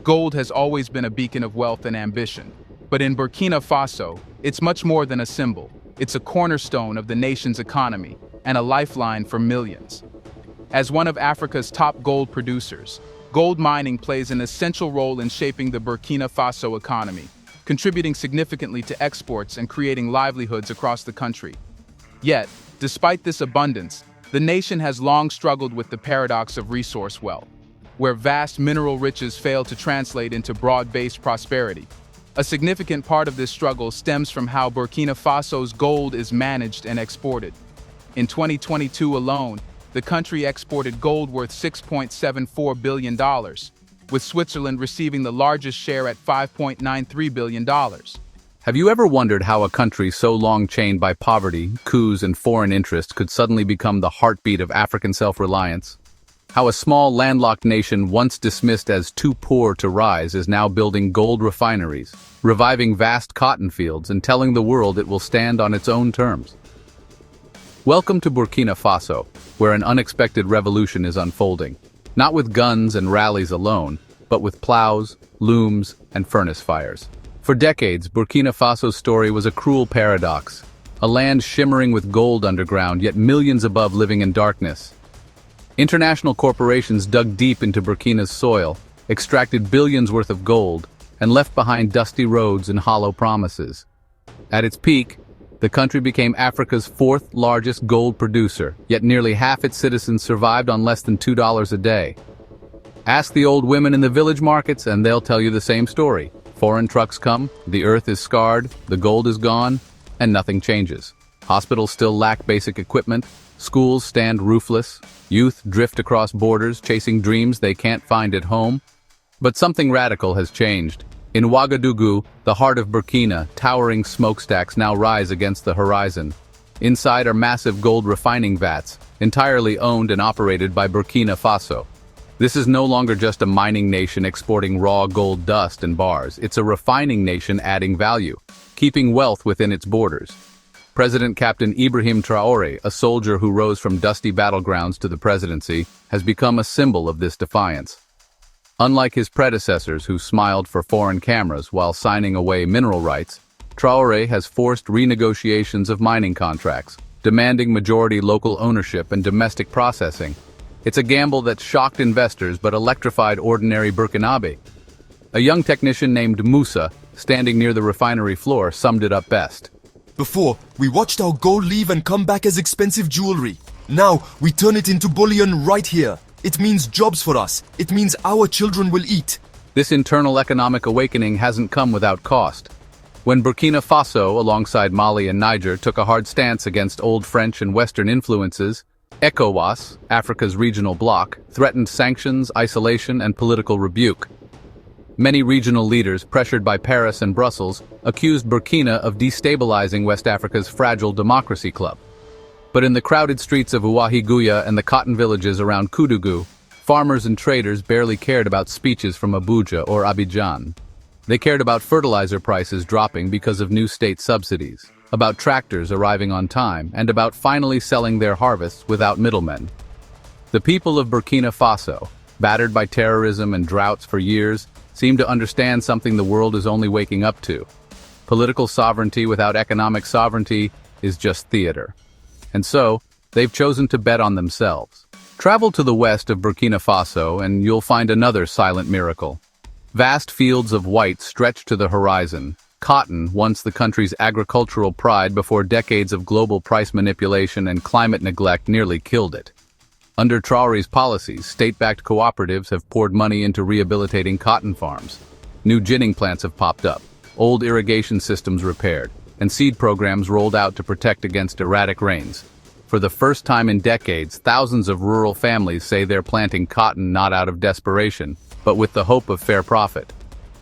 Gold has always been a beacon of wealth and ambition. But in Burkina Faso, it's much more than a symbol. It's a cornerstone of the nation's economy and a lifeline for millions. As one of Africa's top gold producers, gold mining plays an essential role in shaping the Burkina Faso economy, contributing significantly to exports and creating livelihoods across the country. Yet, despite this abundance, the nation has long struggled with the paradox of resource wealth, where vast mineral riches fail to translate into broad-based prosperity. A significant part of this struggle stems from how Burkina Faso's gold is managed and exported. In 2022 alone, the country exported gold worth $6.74 billion, with Switzerland receiving the largest share at $5.93 billion. Have you ever wondered how a country so long chained by poverty, coups, and foreign interests could suddenly become the heartbeat of African self-reliance? How a small landlocked nation once dismissed as too poor to rise is now building gold refineries, reviving vast cotton fields, and telling the world it will stand on its own terms. Welcome to Burkina Faso, where an unexpected revolution is unfolding, not with guns and rallies alone, but with plows, looms, and furnace fires. For decades, Burkina Faso's story was a cruel paradox, a land shimmering with gold underground, yet millions above living in darkness. International corporations dug deep into Burkina's soil, extracted billions worth of gold, and left behind dusty roads and hollow promises. At its peak, the country became Africa's fourth largest gold producer, yet nearly half its citizens survived on less than $2 a day. Ask the old women in the village markets and they'll tell you the same story. Foreign trucks come, the earth is scarred, the gold is gone, and nothing changes. Hospitals still lack basic equipment, schools stand roofless, youth drift across borders chasing dreams they can't find at home. But something radical has changed. In Ouagadougou, the heart of Burkina, towering smokestacks now rise against the horizon. Inside are massive gold refining vats, entirely owned and operated by Burkina Faso. This is no longer just a mining nation exporting raw gold dust and bars. It's a refining nation adding value, keeping wealth within its borders. President Captain Ibrahim Traoré, a soldier who rose from dusty battlegrounds to the presidency, has become a symbol of this defiance. Unlike his predecessors who smiled for foreign cameras while signing away mineral rights, Traoré has forced renegotiations of mining contracts, demanding majority local ownership and domestic processing. It's a gamble that shocked investors but electrified ordinary Burkinabe. A young technician named Musa, standing near the refinery floor, summed it up best. Before, we watched our gold leave and come back as expensive jewelry. Now, we turn it into bullion right here. It means jobs for us. It means our children will eat. This internal economic awakening hasn't come without cost. When Burkina Faso, alongside Mali and Niger, took a hard stance against old French and Western influences, ECOWAS, Africa's regional bloc, threatened sanctions, isolation, and political rebuke. Many regional leaders, pressured by Paris and Brussels, accused Burkina of destabilizing West Africa's fragile democracy club. But in the crowded streets of Ouahigouya and the cotton villages around Koudougou, farmers and traders barely cared about speeches from Abuja or Abidjan. They cared about fertilizer prices dropping because of new state subsidies, about tractors arriving on time, and about finally selling their harvests without middlemen. The people of Burkina Faso, battered by terrorism and droughts for years, seem to understand something the world is only waking up to. Political sovereignty without economic sovereignty is just theater. And so, they've chosen to bet on themselves. Travel to the west of Burkina Faso and you'll find another silent miracle. Vast fields of white stretch to the horizon. Cotton, once the country's agricultural pride before decades of global price manipulation and climate neglect nearly killed it. Under Traoré's policies, state-backed cooperatives have poured money into rehabilitating cotton farms. New ginning plants have popped up, old irrigation systems repaired, and seed programs rolled out to protect against erratic rains. For the first time in decades, thousands of rural families say they're planting cotton not out of desperation, but with the hope of fair profit.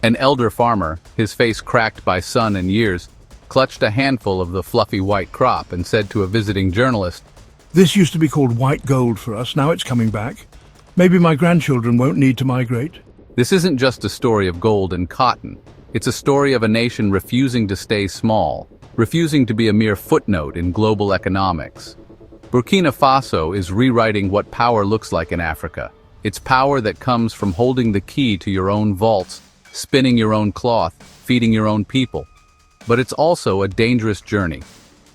An elder farmer, his face cracked by sun and years, clutched a handful of the fluffy white crop and said to a visiting journalist, "This used to be called white gold for us, now it's coming back. Maybe my grandchildren won't need to migrate." This isn't just a story of gold and cotton. It's a story of a nation refusing to stay small, refusing to be a mere footnote in global economics. Burkina Faso is rewriting what power looks like in Africa. It's power that comes from holding the key to your own vaults, spinning your own cloth, feeding your own people. But it's also a dangerous journey.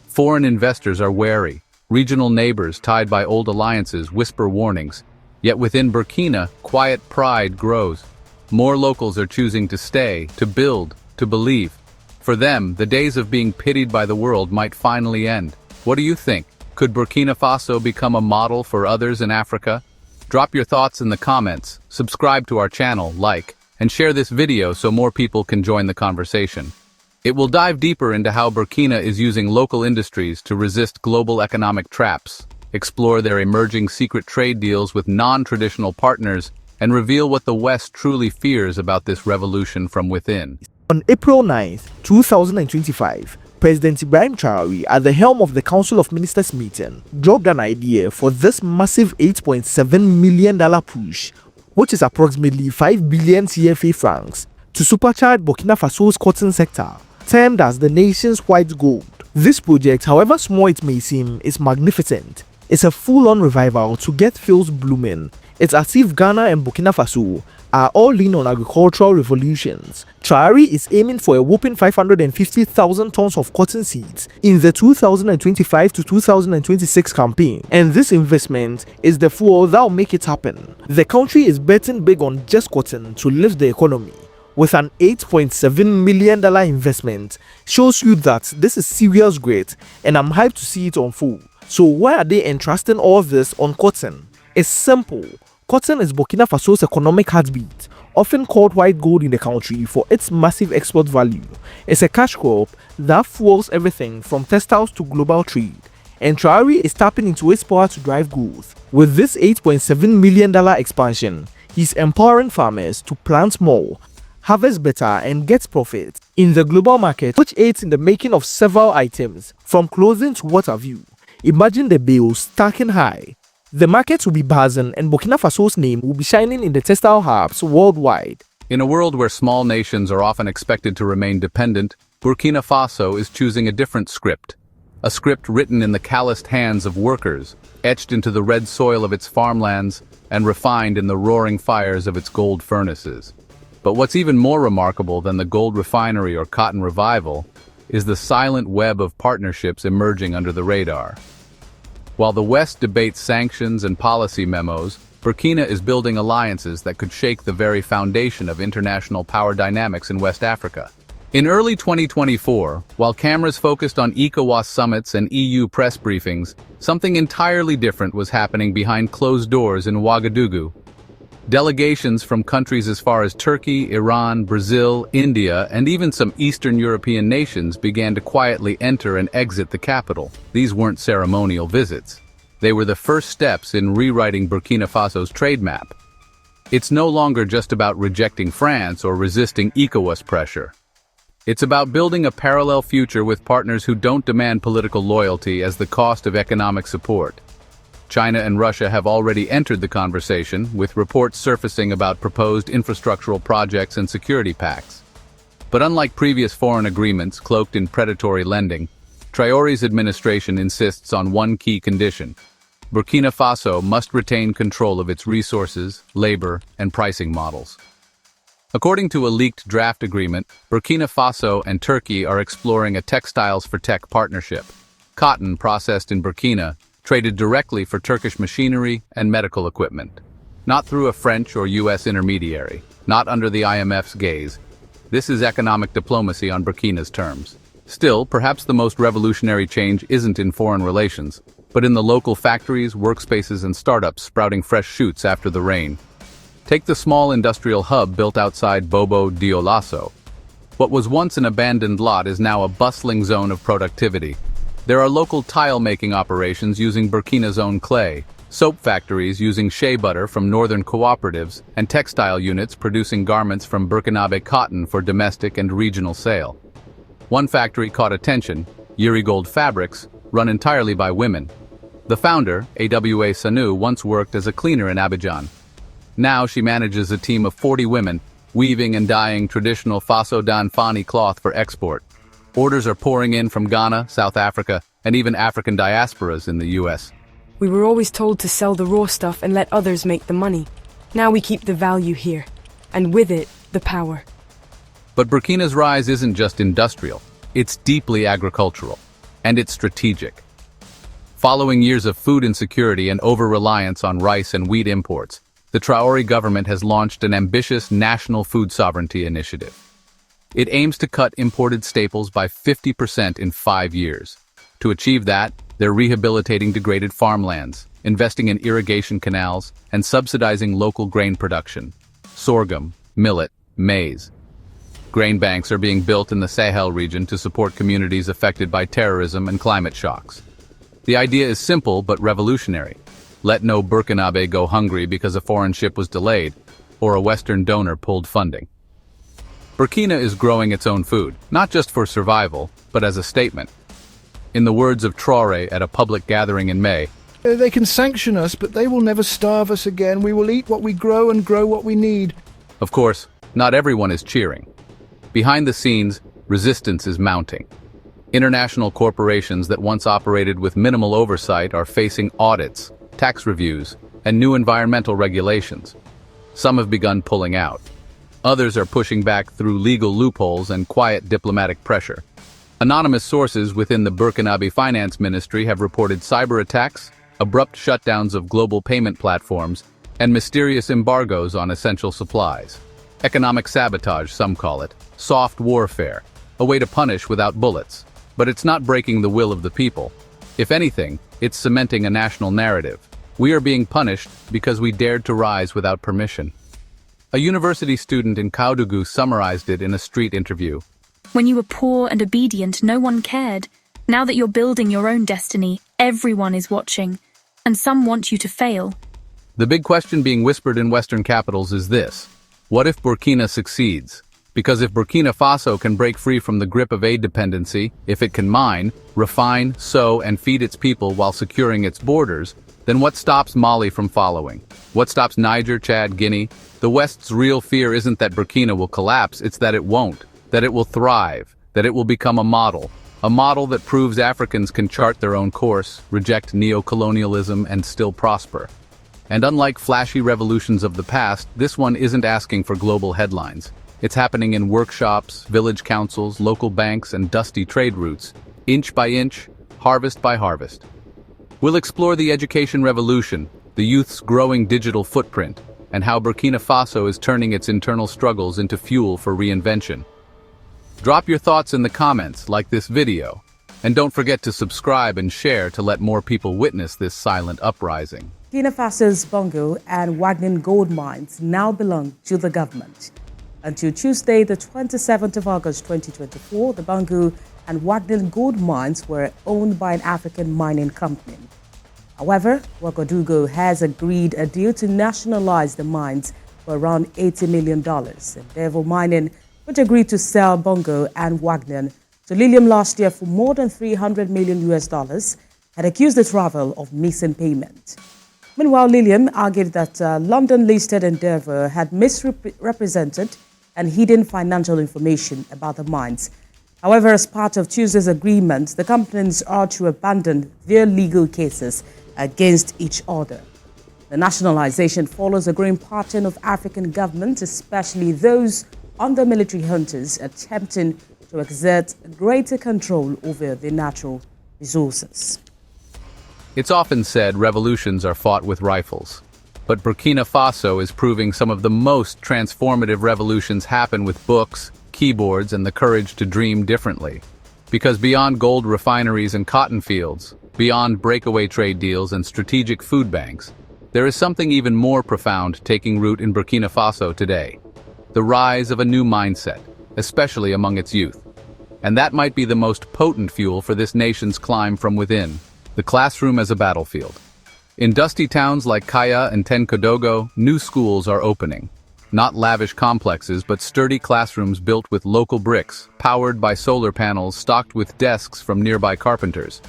Foreign investors are wary. Regional neighbors tied by old alliances whisper warnings. Yet within Burkina, quiet pride grows. More locals are choosing to stay, to build, to believe. For them, the days of being pitied by the world might finally end. What do you think? Could Burkina Faso become a model for others in Africa? Drop your thoughts in the comments, subscribe to our channel, like, and share this video so more people can join the conversation. It will dive deeper into how Burkina is using local industries to resist global economic traps, explore their emerging secret trade deals with non-traditional partners, and reveal what the West truly fears about this revolution from within. On April 9, 2025, President Ibrahim Traoré, at the helm of the Council of Ministers meeting, dropped an idea for this massive $8.7 million push, which is approximately 5 billion CFA francs, to supercharge Burkina Faso's cotton sector, termed as the nation's white gold. This project, however small it may seem, is magnificent. It's a full-on revival to get fields blooming. It's as if Ghana and Burkina Faso are all in on agricultural revolutions. Traoré is aiming for a whopping 550,000 tons of cotton seeds in the 2025 to 2026 campaign, and this investment is the fuel that will make it happen. The country is betting big on just cotton to lift the economy, with an $8.7 million investment. Shows you that this is serious great, and I'm hyped to see it unfold. So why are they entrusting all this on cotton? It's simple. Cotton is Burkina Faso's economic heartbeat, often called white gold in the country for its massive export value. It's a cash crop that fuels everything from textiles to global trade, and Traoré is tapping into its power to drive growth. With this $8.7 million expansion, he's empowering farmers to plant more, harvest better, and get profit in the global market, which aids in the making of several items, from clothing to what have you. Imagine the bills stacking high. The market will be buzzing, and Burkina Faso's name will be shining in the textile hubs worldwide. In a world where small nations are often expected to remain dependent, Burkina Faso is choosing a different script. A script written in the calloused hands of workers, etched into the red soil of its farmlands, and refined in the roaring fires of its gold furnaces. But what's even more remarkable than the gold refinery or cotton revival is the silent web of partnerships emerging under the radar. While the West debates sanctions and policy memos, Burkina is building alliances that could shake the very foundation of international power dynamics in West Africa. In early 2024, while cameras focused on ECOWAS summits and EU press briefings, something entirely different was happening behind closed doors in Ouagadougou. Delegations from countries as far as Turkey, Iran, Brazil, India, and even some Eastern European nations began to quietly enter and exit the capital. These weren't ceremonial visits. They were the first steps in rewriting Burkina Faso's trade map. It's no longer just about rejecting France or resisting ECOWAS pressure. It's about building a parallel future with partners who don't demand political loyalty as the cost of economic support. China and Russia have already entered the conversation, with reports surfacing about proposed infrastructural projects and security pacts. But unlike previous foreign agreements cloaked in predatory lending, Traoré's administration insists on one key condition: Burkina Faso must retain control of its resources, labor, and pricing models. According to a leaked draft agreement, Burkina Faso and Turkey are exploring a textiles-for-tech partnership. Cotton processed in Burkina traded directly for Turkish machinery and medical equipment. Not through a French or US intermediary, not under the IMF's gaze. This is economic diplomacy on Burkina's terms. Still, perhaps the most revolutionary change isn't in foreign relations, but in the local factories, workspaces, and startups sprouting fresh shoots after the rain. Take the small industrial hub built outside Bobo Dioulasso. What was once an abandoned lot is now a bustling zone of productivity. There are local tile-making operations using Burkina's own clay, soap factories using shea butter from northern cooperatives, and textile units producing garments from Burkinabe cotton for domestic and regional sale. One factory caught attention, Yurigold Fabrics, run entirely by women. The founder, Awa Sanu, once worked as a cleaner in Abidjan. Now she manages a team of 40 women, weaving and dyeing traditional Faso Dan Fani cloth for export. Orders are pouring in from Ghana, South Africa, and even African diasporas in the US. We were always told to sell the raw stuff and let others make the money. Now we keep the value here, and with it, the power. But Burkina's rise isn't just industrial, it's deeply agricultural, and it's strategic. Following years of food insecurity and over-reliance on rice and wheat imports, the Traoré government has launched an ambitious national food sovereignty initiative. It aims to cut imported staples by 50% in 5 years. To achieve that, they're rehabilitating degraded farmlands, investing in irrigation canals, and subsidizing local grain production: sorghum, millet, maize. Grain banks are being built in the Sahel region to support communities affected by terrorism and climate shocks. The idea is simple but revolutionary. Let no Burkinabe go hungry because a foreign ship was delayed, or a Western donor pulled funding. Burkina is growing its own food, not just for survival, but as a statement. In the words of Traoré at a public gathering in May, They can sanction us, but they will never starve us again. We will eat what we grow and grow what we need. of course, not everyone is cheering. Behind the scenes, resistance is mounting. International corporations that once operated with minimal oversight are facing audits, tax reviews, and new environmental regulations. Some have begun pulling out. Others are pushing back through legal loopholes and quiet diplomatic pressure. Anonymous sources within the Burkinabe Finance Ministry have reported cyber attacks, abrupt shutdowns of global payment platforms, and mysterious embargoes on essential supplies. Economic sabotage, some call it, soft warfare, a way to punish without bullets. But it's not breaking the will of the people. If anything, it's cementing a national narrative. We are being punished because we dared to rise without permission. A university student in Ouagadougou summarized it in a street interview. When you were poor and obedient, no one cared. Now that you're building your own destiny, everyone is watching, and some want you to fail. The big question being whispered in Western capitals is this: what if Burkina succeeds? Because if Burkina Faso can break free from the grip of aid dependency, if it can mine, refine, sow, and feed its people while securing its borders, then what stops Mali from following? What stops Niger, Chad, Guinea? The West's real fear isn't that Burkina will collapse, it's that it won't, that it will thrive, that it will become a model that proves Africans can chart their own course, reject neo-colonialism, and still prosper. And unlike flashy revolutions of the past, this one isn't asking for global headlines. It's happening in workshops, village councils, local banks, and dusty trade routes, inch by inch, harvest by harvest. We'll explore the education revolution, the youth's growing digital footprint, and how Burkina Faso is turning its internal struggles into fuel for reinvention. Drop your thoughts in the comments, like this video, and don't forget to subscribe and share to let more people witness this silent uprising. Burkina Faso's Bongo and Wagnin gold mines now belong to the government. Until Tuesday, the 27th of August 2024, the Bongo and Wagnin gold mines were owned by an African mining company. However, Ouagadougou has agreed a deal to nationalize the mines for around $80 million. Endeavour Mining, which agreed to sell Bongo and Wagnin to Lilium last year for more than $300 million, had accused the travel of missing payment. Meanwhile, Lilium argued that London-listed Endeavour had misrepresented and hidden financial information about the mines. However, as part of Tuesday's agreement, the companies are to abandon their legal cases against each other. The nationalization follows a growing pattern of African governments, especially those under military juntas, attempting to exert greater control over their natural resources. It's often said revolutions are fought with rifles. But Burkina Faso is proving some of the most transformative revolutions happen with books, keyboards, and the courage to dream differently. Because beyond gold refineries and cotton fields, beyond breakaway trade deals and strategic food banks, there is something even more profound taking root in Burkina Faso today: the rise of a new mindset, especially among its youth. And that might be the most potent fuel for this nation's climb from within: the classroom as a battlefield. In dusty towns like Kaya and Tenkodogo, new schools are opening. Not lavish complexes, but sturdy classrooms built with local bricks, powered by solar panels stocked with desks from nearby carpenters.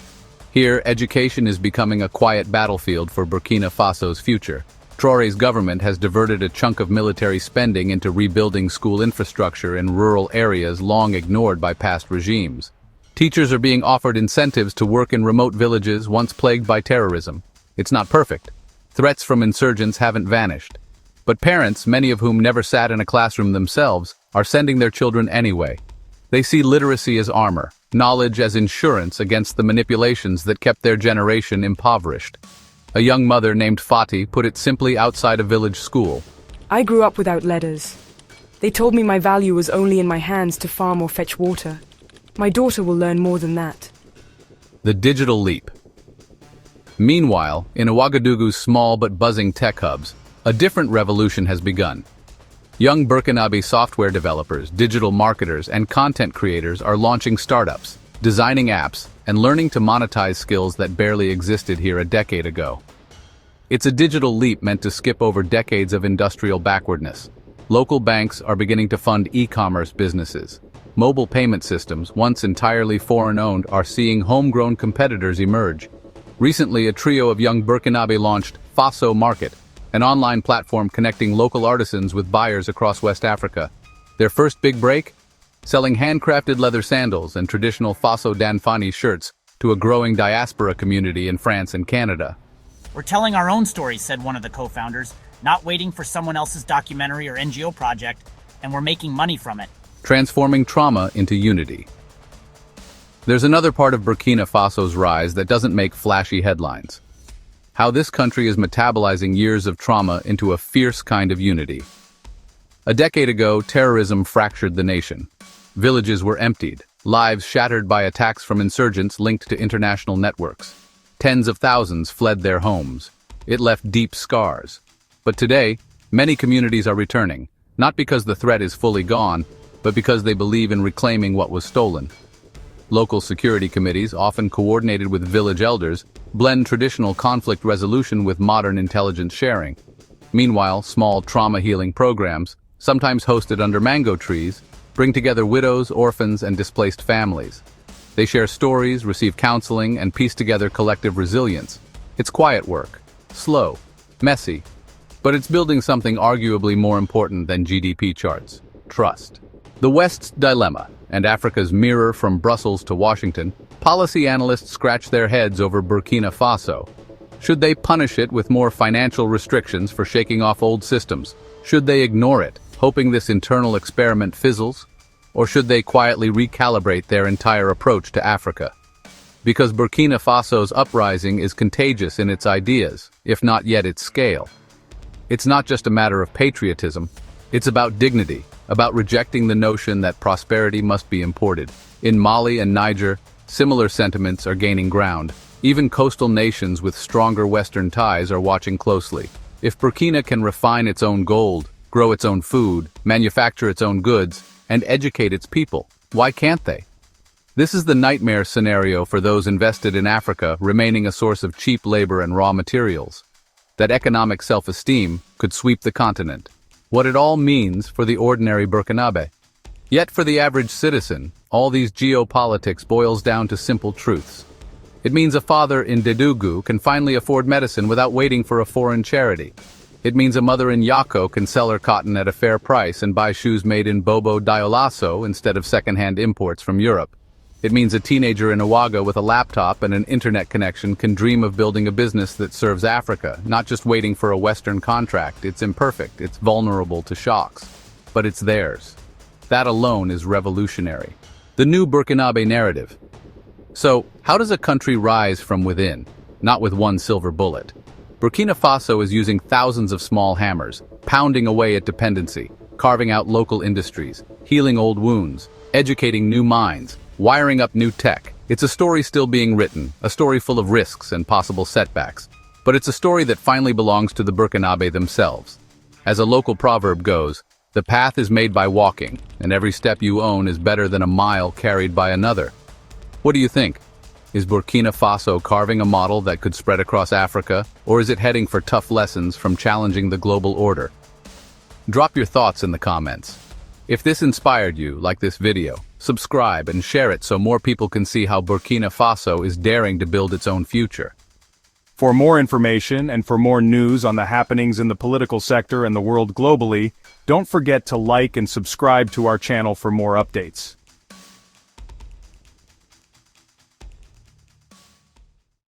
Here, education is becoming a quiet battlefield for Burkina Faso's future. Traoré's government has diverted a chunk of military spending into rebuilding school infrastructure in rural areas long ignored by past regimes. Teachers are being offered incentives to work in remote villages once plagued by terrorism. It's not perfect. Threats from insurgents haven't vanished. But parents, many of whom never sat in a classroom themselves, are sending their children anyway. They see literacy as armor, knowledge as insurance against the manipulations that kept their generation impoverished. A young mother named Fati put it simply outside a village school. I grew up without letters. They told me my value was only in my hands to farm or fetch water. My daughter will learn more than that. The digital leap. Meanwhile, in Ouagadougou's small but buzzing tech hubs, a different revolution has begun. Young Burkinabe software developers, digital marketers, and content creators are launching startups, designing apps, and learning to monetize skills that barely existed here a decade ago. It's a digital leap meant to skip over decades of industrial backwardness. Local banks are beginning to fund e-commerce businesses. Mobile payment systems, once entirely foreign-owned, are seeing homegrown competitors emerge. Recently, a trio of young Burkinabe launched Faso Market, an online platform connecting local artisans with buyers across West Africa. Their first big break? Selling handcrafted leather sandals and traditional Faso Danfani shirts to a growing diaspora community in France and Canada. We're telling our own stories, said one of the co-founders, not waiting for someone else's documentary or NGO project, and we're making money from it. Transforming trauma into unity. There's another part of Burkina Faso's rise that doesn't make flashy headlines. How this country is metabolizing years of trauma into a fierce kind of unity. A decade ago, terrorism fractured the nation. Villages were emptied, lives shattered by attacks from insurgents linked to international networks. Tens of thousands fled their homes. It left deep scars. But today, many communities are returning, not because the threat is fully gone, but because they believe in reclaiming what was stolen. Local security committees, often coordinated with village elders, blend traditional conflict resolution with modern intelligence sharing. Meanwhile, small trauma healing programs, sometimes hosted under mango trees, bring together widows, orphans, and displaced families. They share stories, receive counseling, and piece together collective resilience. It's quiet work, slow, messy, but it's building something arguably more important than GDP charts: trust. The West's dilemma, and Africa's mirror from Brussels to Washington, policy analysts scratch their heads over Burkina Faso. Should they punish it with more financial restrictions for shaking off old systems? Should they ignore it, hoping this internal experiment fizzles? Or should they quietly recalibrate their entire approach to Africa? Because Burkina Faso's uprising is contagious in its ideas, if not yet its scale. It's not just a matter of patriotism, it's about dignity, about rejecting the notion that prosperity must be imported. In Mali and Niger, similar sentiments are gaining ground. Even coastal nations with stronger Western ties are watching closely. If Burkina can refine its own gold, grow its own food, manufacture its own goods, and educate its people, why can't they? This is the nightmare scenario for those invested in Africa remaining a source of cheap labor and raw materials. That economic self-esteem could sweep the continent. What it all means for the ordinary Burkinabe. Yet for the average citizen, all these geopolitics boils down to simple truths. It means a father in Dedougou can finally afford medicine without waiting for a foreign charity. It means a mother in Yako can sell her cotton at a fair price and buy shoes made in Bobo Dioulasso instead of second-hand imports from Europe. It means a teenager in Ouaga with a laptop and an internet connection can dream of building a business that serves Africa, not just waiting for a Western contract. It's imperfect, it's vulnerable to shocks, but it's theirs. That alone is revolutionary. The new Burkinabe narrative. So, how does a country rise from within? Not with one silver bullet. Burkina Faso is using thousands of small hammers, pounding away at dependency, carving out local industries, healing old wounds, educating new minds, wiring up new tech. It's a story still being written, a story full of risks and possible setbacks. But it's a story that finally belongs to the Burkinabe themselves. As a local proverb goes, the path is made by walking, and every step you own is better than a mile carried by another. What do you think? Is Burkina Faso carving a model that could spread across Africa, or is it heading for tough lessons from challenging the global order? Drop your thoughts in the comments. If this inspired you, like this video, subscribe and share it so more people can see how Burkina Faso is daring to build its own future. For more information and for more news on the happenings in the political sector and the world globally, don't forget to like and subscribe to our channel for more updates.